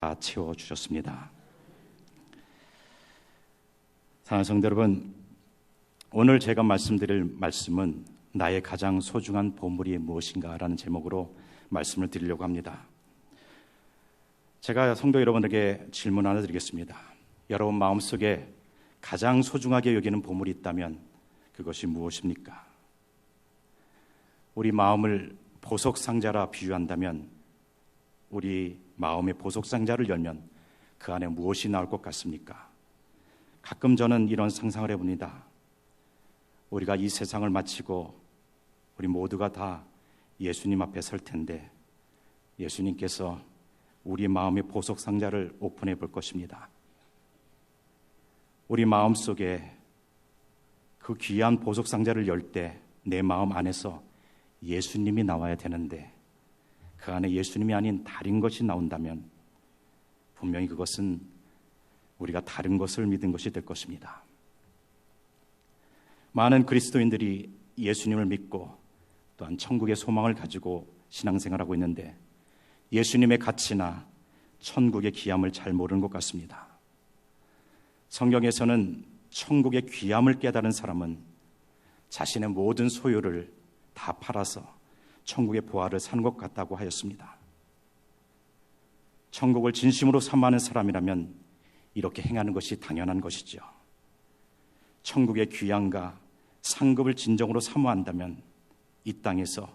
다 채워주셨습니다. 사랑하는 성도 여러분, 오늘 제가 말씀드릴 말씀은 나의 가장 소중한 보물이 무엇인가 라는 제목으로 말씀을 드리려고 합니다. 제가 성도 여러분에게 질문 하나 드리겠습니다. 여러분 마음속에 가장 소중하게 여기는 보물이 있다면 그것이 무엇입니까? 우리 마음을 보석상자라 비유한다면 우리 마음의 보석상자를 열면 그 안에 무엇이 나올 것 같습니까? 가끔 저는 이런 상상을 해봅니다. 우리가 이 세상을 마치고 우리 모두가 다 예수님 앞에 설 텐데 예수님께서 우리 마음의 보석상자를 오픈해 볼 것입니다. 우리 마음속에 그 귀한 보석상자를 열 때 내 마음 안에서 예수님이 나와야 되는데 그 안에 예수님이 아닌 다른 것이 나온다면 분명히 그것은 우리가 다른 것을 믿은 것이 될 것입니다. 많은 그리스도인들이 예수님을 믿고 또한 천국의 소망을 가지고 신앙생활하고 있는데 예수님의 가치나 천국의 귀함을 잘 모르는 것 같습니다. 성경에서는 천국의 귀함을 깨달은 사람은 자신의 모든 소유를 다 팔아서 천국의 보화를 산 것 같다고 하였습니다. 천국을 진심으로 삼아하는 사람이라면 이렇게 행하는 것이 당연한 것이죠. 천국의 귀함과 상급을 진정으로 사모한다면 이 땅에서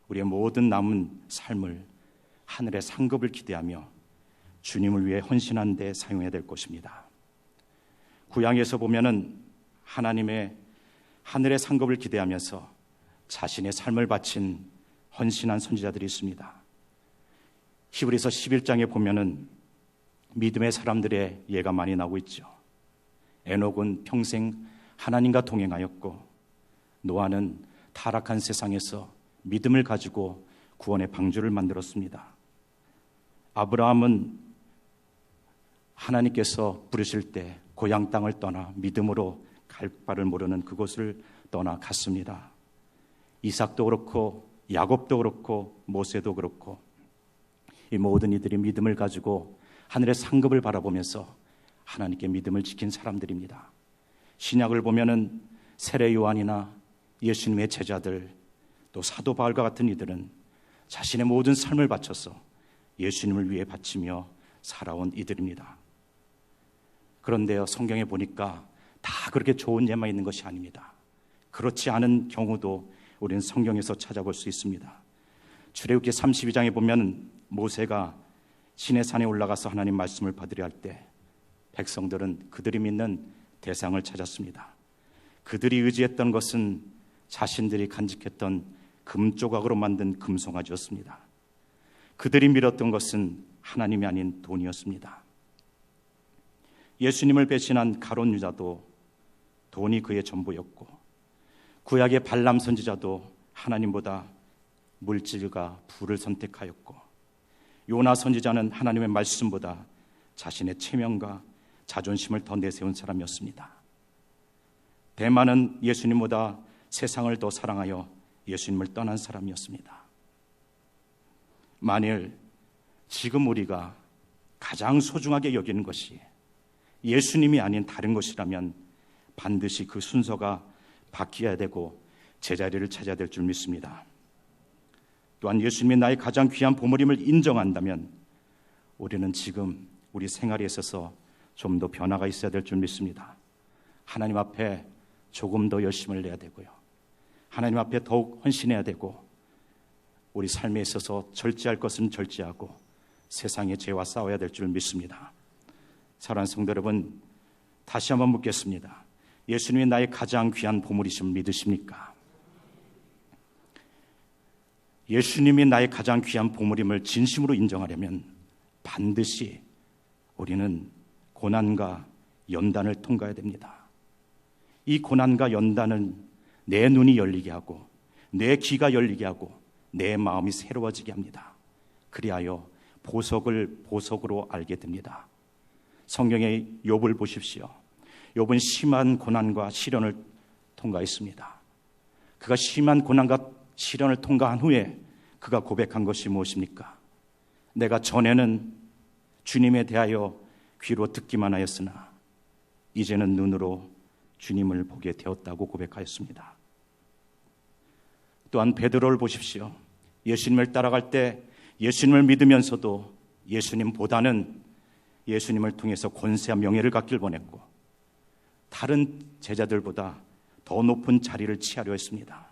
우리의 모든 남은 삶을 하늘의 상급을 기대하며 주님을 위해 헌신하는 데 사용해야 될 것입니다. 구약에서 보면은 하나님의 하늘의 상급을 기대하면서 자신의 삶을 바친 헌신한 선지자들이 있습니다. 히브리서 11장에 보면은 믿음의 사람들의 예가 많이 나오고 있죠. 에녹은 평생 하나님과 동행하였고 노아는 타락한 세상에서 믿음을 가지고 구원의 방주를 만들었습니다. 아브라함은 하나님께서 부르실 때 고향 땅을 떠나 믿음으로 갈 바를 모르는 그곳을 떠나 갔습니다. 이삭도 그렇고 야곱도 그렇고 모세도 그렇고 이 모든 이들이 믿음을 가지고 하늘의 상급을 바라보면서 하나님께 믿음을 지킨 사람들입니다. 신약을 보면은 세례 요한이나 예수님의 제자들 또 사도 바울과 같은 이들은 자신의 모든 삶을 바쳐서 예수님을 위해 바치며 살아온 이들입니다. 그런데요, 성경에 보니까 다 그렇게 좋은 예만 있는 것이 아닙니다. 그렇지 않은 경우도 우리는 성경에서 찾아볼 수 있습니다. 출애굽기 32장에 보면 모세가 시내산에 올라가서 하나님 말씀을 받으려 할 때 백성들은 그들이 믿는 대상을 찾았습니다. 그들이 의지했던 것은 자신들이 간직했던 금조각으로 만든 금송아지였습니다. 그들이 믿었던 것은 하나님이 아닌 돈이었습니다. 예수님을 배신한 가룟 유다도 돈이 그의 전부였고 구약의 발람 선지자도 하나님보다 물질과 부를 선택하였고 요나 선지자는 하나님의 말씀보다 자신의 체면과 자존심을 더 내세운 사람이었습니다. 대만은 예수님보다 세상을 더 사랑하여 예수님을 떠난 사람이었습니다. 만일 지금 우리가 가장 소중하게 여기는 것이 예수님이 아닌 다른 것이라면 반드시 그 순서가 바뀌어야 되고 제자리를 찾아야 될 줄 믿습니다. 또한 예수님이 나의 가장 귀한 보물임을 인정한다면 우리는 지금 우리 생활에 있어서 좀 더 변화가 있어야 될 줄 믿습니다. 하나님 앞에 조금 더 열심을 내야 되고요. 하나님 앞에 더욱 헌신해야 되고 우리 삶에 있어서 절제할 것은 절제하고 세상의 죄와 싸워야 될 줄 믿습니다. 사랑하는 성도 여러분, 다시 한번 묻겠습니다. 예수님이 나의 가장 귀한 보물이심을 믿으십니까? 예수님이 나의 가장 귀한 보물임을 진심으로 인정하려면 반드시 우리는 고난과 연단을 통과해야 됩니다. 이 고난과 연단은 내 눈이 열리게 하고 내 귀가 열리게 하고 내 마음이 새로워지게 합니다. 그리하여 보석을 보석으로 알게 됩니다. 성경의 욥을 보십시오. 욥은 심한 고난과 시련을 통과했습니다. 그가 심한 고난과 시련을 통과한 후에 그가 고백한 것이 무엇입니까? 내가 전에는 주님에 대하여 귀로 듣기만 하였으나 이제는 눈으로 주님을 보게 되었다고 고백하였습니다. 또한 베드로를 보십시오. 예수님을 따라갈 때 예수님을 믿으면서도 예수님보다는 예수님을 통해서 권세와 명예를 갖길 원했고 다른 제자들보다 더 높은 자리를 취하려 했습니다.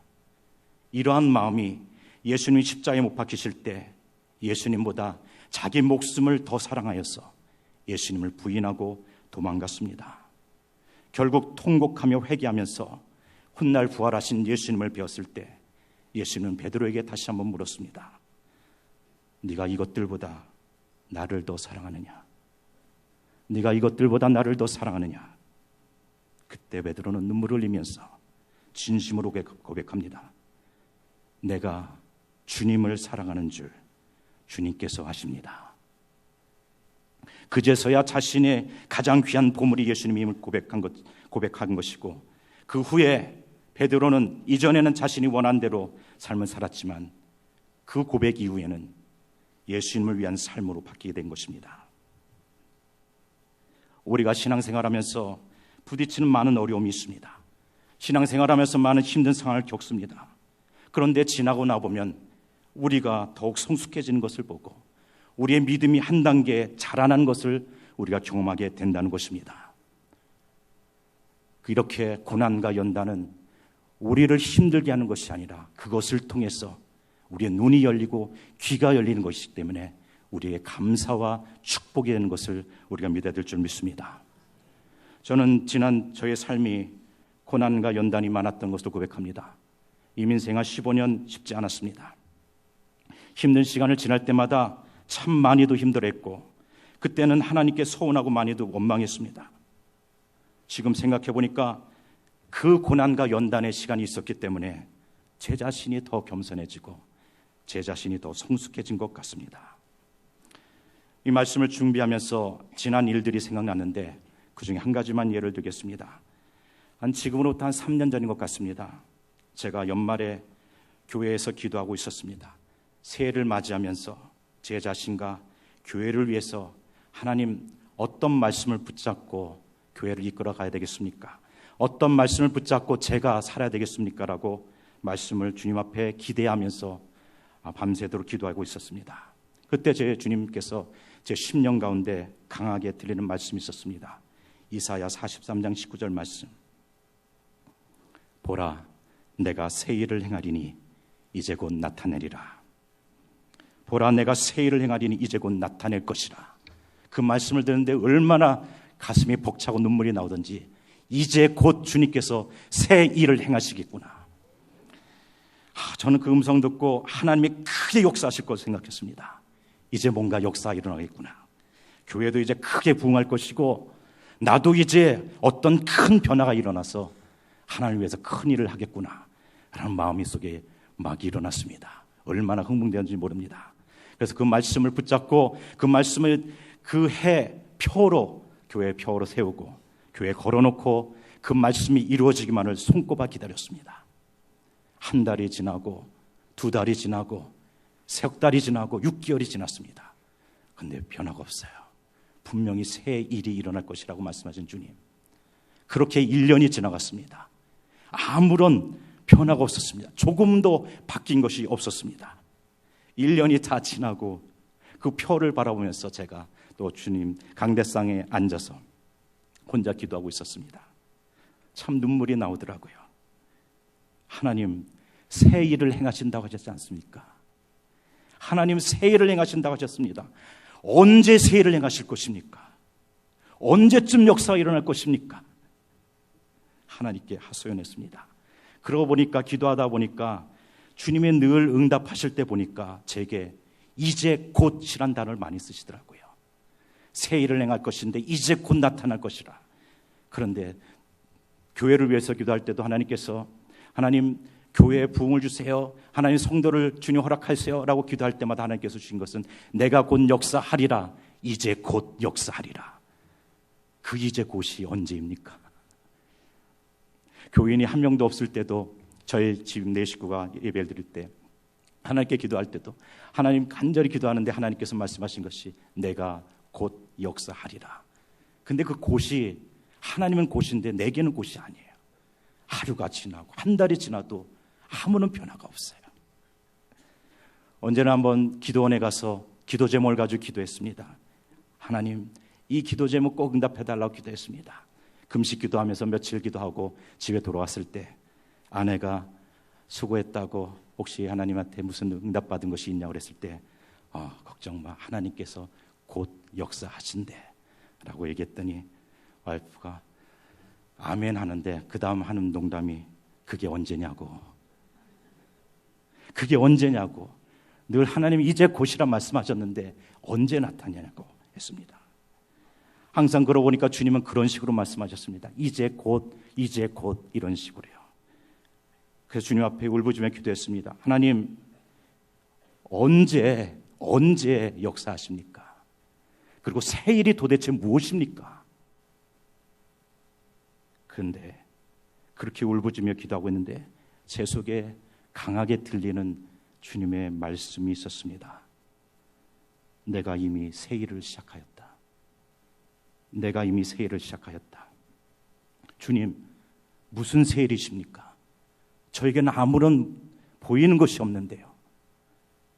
이러한 마음이 예수님이 십자가에 못 박히실 때 예수님보다 자기 목숨을 더 사랑하여서 예수님을 부인하고 도망갔습니다. 결국 통곡하며 회개하면서 훗날 부활하신 예수님을 배웠을 때 예수님은 베드로에게 다시 한번 물었습니다. 네가 이것들보다 나를 더 사랑하느냐? 네가 이것들보다 나를 더 사랑하느냐? 그때 베드로는 눈물을 흘리면서 진심으로 고백합니다. 내가 주님을 사랑하는 줄 주님께서 아십니다. 그제서야 자신의 가장 귀한 보물이 예수님임을 고백한 것이고 그 후에 베드로는 이전에는 자신이 원한 대로 삶을 살았지만 그 고백 이후에는 예수님을 위한 삶으로 바뀌게 된 것입니다. 우리가 신앙생활하면서 부딪히는 많은 어려움이 있습니다. 신앙생활하면서 많은 힘든 상황을 겪습니다. 그런데 지나고 나보면 우리가 더욱 성숙해지는 것을 보고 우리의 믿음이 한 단계 자라난 것을 우리가 경험하게 된다는 것입니다. 이렇게 고난과 연단은 우리를 힘들게 하는 것이 아니라 그것을 통해서 우리의 눈이 열리고 귀가 열리는 것이기 때문에 우리의 감사와 축복이 되는 것을 우리가 믿어야 될 줄 믿습니다. 저는 지난 저의 삶이 고난과 연단이 많았던 것을 고백합니다. 이민생활 15년 쉽지 않았습니다. 힘든 시간을 지날 때마다 참 많이도 힘들었고 그때는 하나님께 서운하고 많이도 원망했습니다. 지금 생각해 보니까 그 고난과 연단의 시간이 있었기 때문에 제 자신이 더 겸손해지고 제 자신이 더 성숙해진 것 같습니다. 이 말씀을 준비하면서 지난 일들이 생각났는데 그중에 한 가지만 예를 들겠습니다. 지금으로부터 한 3년 전인 것 같습니다. 제가 연말에 교회에서 기도하고 있었습니다. 새해를 맞이하면서 제 자신과 교회를 위해서 하나님 어떤 말씀을 붙잡고 교회를 이끌어 가야 되겠습니까? 어떤 말씀을 붙잡고 제가 살아야 되겠습니까? 라고 말씀을 주님 앞에 기대하면서 밤새도록 기도하고 있었습니다. 그때 제 주님께서 제 심령 가운데 강하게 들리는 말씀이 있었습니다. 이사야 43장 19절 말씀. 보라, 내가 새 일을 행하리니 이제 곧 나타내리라. 보라, 내가 새 일을 행하리니 이제 곧 나타낼 것이라. 그 말씀을 듣는데 얼마나 가슴이 벅차고 눈물이 나오던지 이제 곧 주님께서 새 일을 행하시겠구나. 저는 그 음성 듣고 하나님이 크게 역사하실 것을 생각했습니다. 이제 뭔가 역사가 일어나겠구나. 교회도 이제 크게 부흥할 것이고 나도 이제 어떤 큰 변화가 일어나서 하나님을 위해서 큰 일을 하겠구나 라는 마음이 속에 막 일어났습니다. 얼마나 흥분되었는지 모릅니다. 그래서 그 말씀을 붙잡고 그 말씀을 그 해 표로 교회 표로 세우고 교회에 걸어놓고 그 말씀이 이루어지기만을 손꼽아 기다렸습니다. 한 달이 지나고 두 달이 지나고 석 달이 지나고 6개월이 지났습니다. 그런데 변화가 없어요. 분명히 새 일이 일어날 것이라고 말씀하신 주님. 그렇게 1년이 지나갔습니다. 아무런 변화가 없었습니다. 조금도 바뀐 것이 없었습니다. 1년이 다 지나고 그 표를 바라보면서 제가 또 주님 강대상에 앉아서 혼자 기도하고 있었습니다. 참 눈물이 나오더라고요. 하나님 새 일을 행하신다고 하셨지 않습니까? 하나님 새 일을 행하신다고 하셨습니다. 언제 새 일을 행하실 것입니까? 언제쯤 역사가 일어날 것입니까? 하나님께 하소연했습니다. 그러고 보니까 기도하다 보니까 주님이 늘 응답하실 때 보니까 제게 이제 곧이란 단어를 많이 쓰시더라고요. 새 일을 행할 것인데 이제 곧 나타날 것이라. 그런데 교회를 위해서 기도할 때도 하나님께서 하나님 교회에 부흥을 주세요. 하나님 성도를 주님 허락하세요 라고 기도할 때마다 하나님께서 주신 것은 내가 곧 역사하리라. 이제 곧 역사하리라. 그 이제 곧이 언제입니까? 교인이 한 명도 없을 때도 저희 집 내 식구가 예배를 드릴 때 하나님께 기도할 때도 하나님 간절히 기도하는데 하나님께서 말씀하신 것이 내가 곧 역사하리라. 근데 그 곧이 하나님은 곧인데 내게는 곧이 아니에요. 하루가 지나고 한 달이 지나도 아무런 변화가 없어요. 언제나 한번 기도원에 가서 기도 제목을 가지고 기도했습니다. 하나님, 이 기도 제목 꼭 응답해달라고 기도했습니다. 금식 기도하면서 며칠 기도하고 집에 돌아왔을 때 아내가 수고했다고 혹시 하나님한테 무슨 응답받은 것이 있냐고 그랬을 때 걱정 마, 하나님께서 곧 역사하신대 라고 얘기했더니 와이프가 아멘 하는데 그 다음 하는 농담이 그게 언제냐고. 그게 언제냐고. 늘 하나님이 이제 곧이라 말씀하셨는데 언제 나타나냐고 했습니다. 항상 걸어보니까 주님은 그런 식으로 말씀하셨습니다. 이제 곧 이런 식으로요. 그래서 주님 앞에 울부짖으며 기도했습니다. 하나님, 언제 역사하십니까? 그리고 새 일이 도대체 무엇입니까? 그런데 그렇게 울부짖으며 기도하고 있는데 제 속에 강하게 들리는 주님의 말씀이 있었습니다. 내가 이미 새 일을 시작하였다. 내가 이미 새 일을 시작하였다. 주님, 무슨 새 일이십니까? 저에게는 아무런 보이는 것이 없는데요.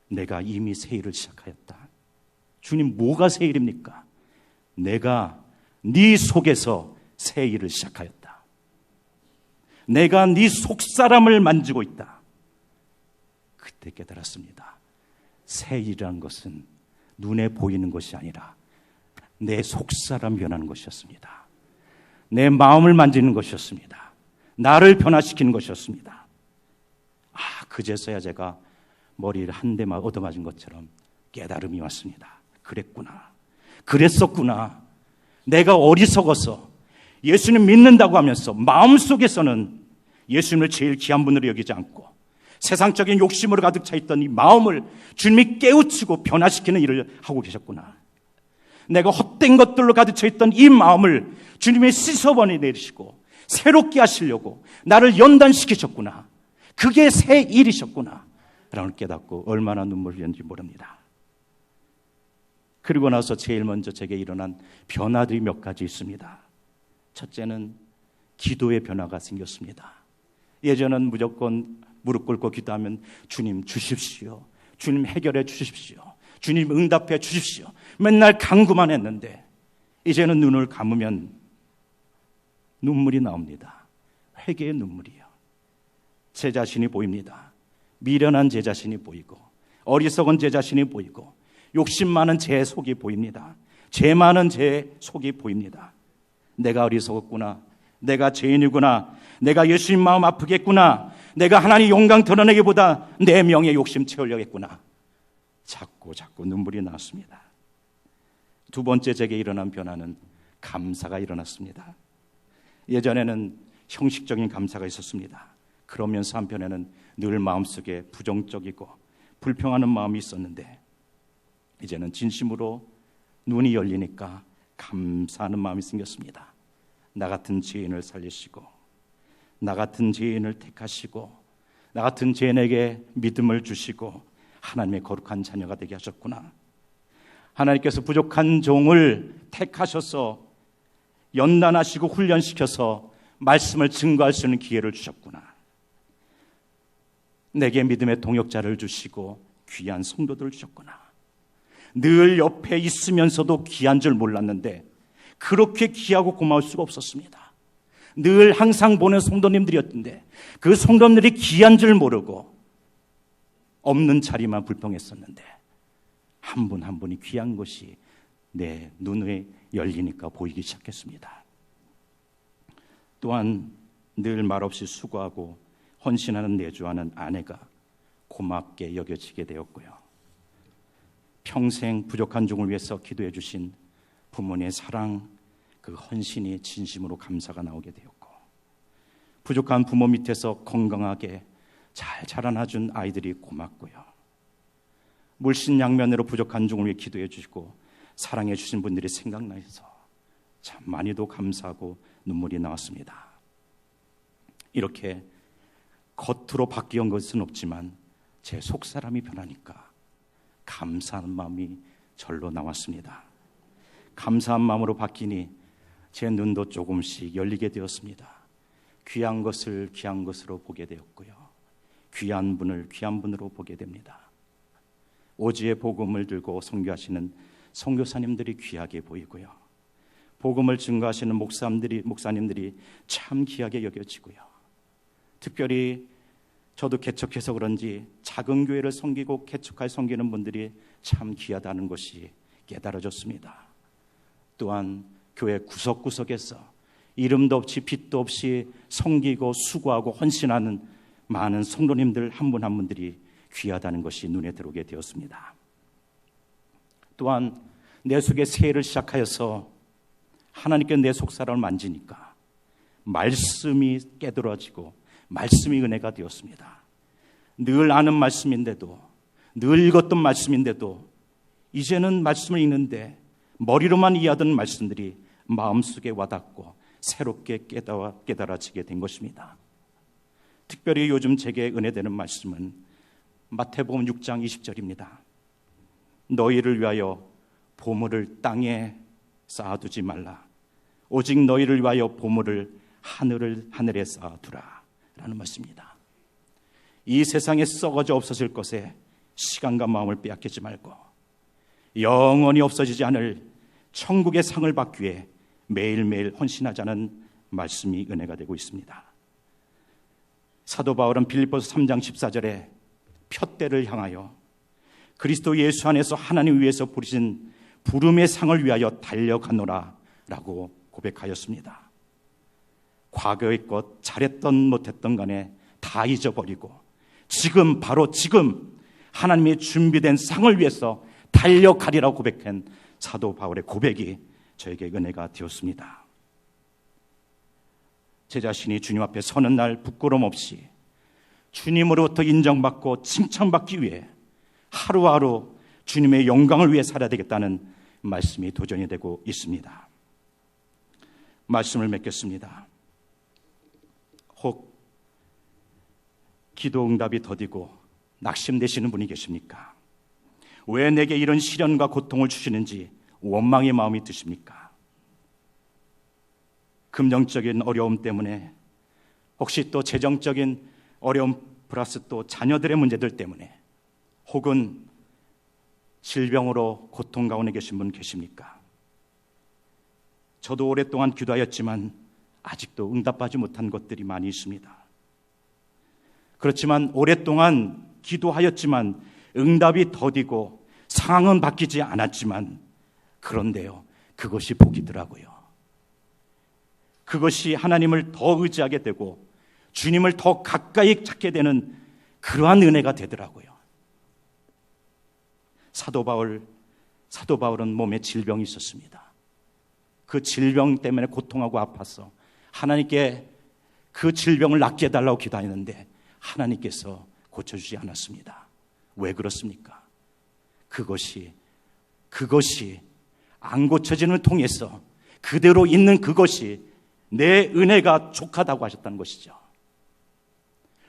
내가 이미 새 일을 시작하였다. 주님, 뭐가 새 일입니까? 내가 네 속에서 새 일을 시작하였다. 내가 네 속사람을 만지고 있다. 그때 깨달았습니다. 새 일이라는 것은 눈에 보이는 것이 아니라 내 속사람 변하는 것이었습니다. 내 마음을 만지는 것이었습니다. 나를 변화시키는 것이었습니다. 그제서야 제가 머리를 한 대만 얻어맞은 것처럼 깨달음이 왔습니다. 그랬구나. 그랬었구나. 내가 어리석어서 예수님 믿는다고 하면서 마음속에서는 예수님을 제일 귀한 분으로 여기지 않고 세상적인 욕심으로 가득 차 있던 이 마음을 주님이 깨우치고 변화시키는 일을 하고 계셨구나. 내가 헛된 것들로 가득 차 있던 이 마음을 주님이 씻어버려 내리시고 새롭게 하시려고 나를 연단시키셨구나. 그게 새 일이셨구나 라고 깨닫고 얼마나 눈물을 흘렸는지 모릅니다. 그리고 나서 제일 먼저 제게 일어난 변화들이 몇 가지 있습니다. 첫째는 기도의 변화가 생겼습니다. 예전은 무조건 무릎 꿇고 기도하면 주님 주십시오. 주님 해결해 주십시오. 주님 응답해 주십시오. 맨날 간구만 했는데 이제는 눈을 감으면 눈물이 나옵니다. 회개의 눈물이요. 제 자신이 보입니다. 미련한 제 자신이 보이고 어리석은 제 자신이 보이고 욕심 많은 제 속이 보입니다. 죄 많은 제 속이 보입니다. 내가 어리석었구나. 내가 죄인이구나. 내가 예수님 마음 아프겠구나. 내가 하나님 영광 드러내기보다 내 명예 욕심 채우려고 했구나. 자꾸 눈물이 나왔습니다. 두 번째 제게 일어난 변화는 감사가 일어났습니다. 예전에는 형식적인 감사가 있었습니다. 그러면서 한편에는 늘 마음속에 부정적이고 불평하는 마음이 있었는데 이제는 진심으로 눈이 열리니까 감사하는 마음이 생겼습니다. 나 같은 죄인을 살리시고 나 같은 죄인을 택하시고 나 같은 죄인에게 믿음을 주시고 하나님의 거룩한 자녀가 되게 하셨구나. 하나님께서 부족한 종을 택하셔서 연단하시고 훈련시켜서 말씀을 증거할 수 있는 기회를 주셨구나. 내게 믿음의 동역자를 주시고 귀한 성도들을 주셨구나. 늘 옆에 있으면서도 귀한 줄 몰랐는데 그렇게 귀하고 고마울 수가 없었습니다. 늘 항상 보는 성도님들이었는데 그 성도님들이 귀한 줄 모르고 없는 자리만 불평했었는데 한 분 한 분이 귀한 것이 내 눈에 열리니까 보이기 시작했습니다. 또한 늘 말없이 수고하고 헌신하는 내주하는 아내가 고맙게 여겨지게 되었고요. 평생 부족한 종을 위해서 기도해 주신 부모님의 사랑, 그 헌신이 진심으로 감사가 나오게 되었고 부족한 부모 밑에서 건강하게 잘 자라나준 아이들이 고맙고요. 물신양면으로 부족한 종을 위해 기도해 주시고 사랑해 주신 분들이 생각나서 참 많이도 감사하고 눈물이 나왔습니다. 이렇게 겉으로 바뀌는 것은 없지만 제 속사람이 변하니까 감사하는 마음이 절로 나왔습니다. 감사한 마음으로 바뀌니 제 눈도 조금씩 열리게 되었습니다. 귀한 것을 귀한 것으로 보게 되었고요. 귀한 분을 귀한 분으로 보게 됩니다. 오지의 복음을 들고 선교하시는 선교사님들이 귀하게 보이고요. 복음을 증거하시는 목사님들이 참 귀하게 여겨지고요. 특별히 저도 개척해서 그런지 작은 교회를 섬기고 개척할 섬기는 분들이 참 귀하다는 것이 깨달아졌습니다. 또한 교회 구석구석에서 이름도 없이 빛도 없이 섬기고 수고하고 헌신하는 많은 성도님들 한 분 한 분들이 귀하다는 것이 눈에 들어오게 되었습니다. 또한 내 속에 새해를 시작하여서 하나님께 내 속사람을 만지니까 말씀이 깨달아지고 말씀이 은혜가 되었습니다. 늘 아는 말씀인데도, 늘 읽었던 말씀인데도 이제는 말씀을 읽는데 머리로만 이해하던 말씀들이 마음속에 와닿고 새롭게 깨달아지게 된 것입니다. 특별히 요즘 제게 은혜되는 말씀은 마태복음 6장 20절입니다. 너희를 위하여 보물을 땅에 쌓아두지 말라. 오직 너희를 위하여 보물을 하늘에 쌓아두라 라는 말씀입니다. 이 세상에 썩어져 없어질 것에 시간과 마음을 빼앗기지 말고 영원히 없어지지 않을 천국의 상을 받기 위해 매일매일 헌신하자는 말씀이 은혜가 되고 있습니다. 사도 바울은 빌립보서 3장 14절에 푯대를 향하여 그리스도 예수 안에서 하나님 위에서 부르신 부름의 상을 위하여 달려가노라 라고 고백하였습니다. 과거의 것 잘했던 못했던 간에 다 잊어버리고 지금 바로 지금 하나님의 준비된 상을 위해서 달려가리라고 고백한 사도 바울의 고백이 저에게 은혜가 되었습니다. 제 자신이 주님 앞에 서는 날 부끄러움 없이 주님으로부터 인정받고 칭찬받기 위해 하루하루 주님의 영광을 위해 살아야 되겠다는 말씀이 도전이 되고 있습니다. 말씀을 맺겠습니다. 혹 기도 응답이 더디고 낙심되시는 분이 계십니까? 왜 내게 이런 시련과 고통을 주시는지 원망의 마음이 드십니까? 금전적인 어려움 때문에, 혹시 또 재정적인 어려움 플러스 또 자녀들의 문제들 때문에, 혹은 질병으로 고통 가운데 계신 분 계십니까? 저도 오랫동안 기도하였지만 아직도 응답하지 못한 것들이 많이 있습니다. 그렇지만 오랫동안 기도하였지만 응답이 더디고 상황은 바뀌지 않았지만, 그런데요, 그것이 복이더라고요. 그것이 하나님을 더 의지하게 되고 주님을 더 가까이 찾게 되는 그러한 은혜가 되더라고요. 사도 바울은 몸에 질병이 있었습니다. 그 질병 때문에 고통하고 아파서 하나님께 그 질병을 낫게 해달라고 기도했는데 하나님께서 고쳐주지 않았습니다. 왜 그렇습니까? 그것이 안 고쳐지는 통해서 그대로 있는 그것이 내 은혜가 족하다고 하셨다는 것이죠.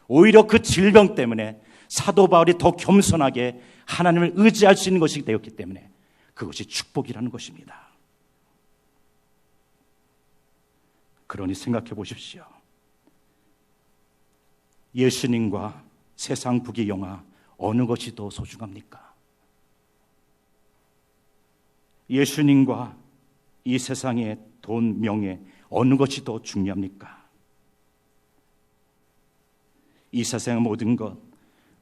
오히려 그 질병 때문에 사도 바울이 더 겸손하게 하나님을 의지할 수 있는 것이 되었기 때문에 그것이 축복이라는 것입니다. 그러니 생각해 보십시오. 예수님과 세상 부귀 영화 어느 것이 더 소중합니까? 예수님과 이 세상의 돈, 명예 어느 것이 더 중요합니까? 이 세상의 모든 것,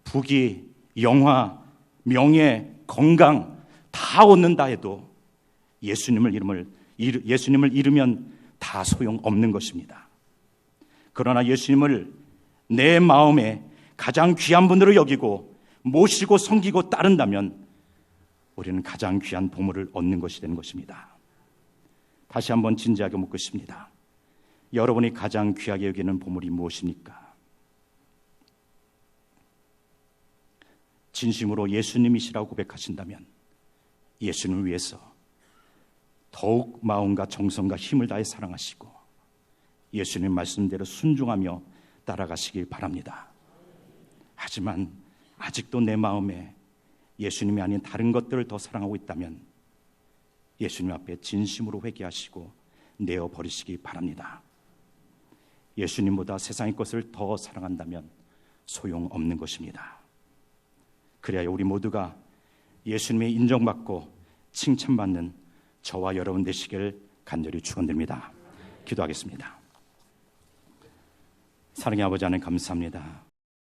부귀, 영화, 명예, 건강 다 얻는다 해도 예수님을 잃으면 다 소용없는 것입니다. 그러나 예수님을 내 마음에 가장 귀한 분으로 여기고 모시고 섬기고 따른다면 우리는 가장 귀한 보물을 얻는 것이 되는 것입니다. 다시 한번 진지하게 묻고 싶습니다. 여러분이 가장 귀하게 여기는 보물이 무엇입니까? 진심으로 예수님이시라고 고백하신다면 예수님을 위해서 더욱 마음과 정성과 힘을 다해 사랑하시고 예수님 말씀대로 순종하며 따라가시길 바랍니다. 하지만 아직도 내 마음에 예수님이 아닌 다른 것들을 더 사랑하고 있다면 예수님 앞에 진심으로 회개하시고 내어버리시기 바랍니다. 예수님보다 세상의 것을 더 사랑한다면 소용없는 것입니다. 그래야 우리 모두가 예수님의 인정받고 칭찬받는 저와 여러분 되시길 간절히 축원드립니다. 기도하겠습니다. 사랑의 아버지 하나님 감사합니다.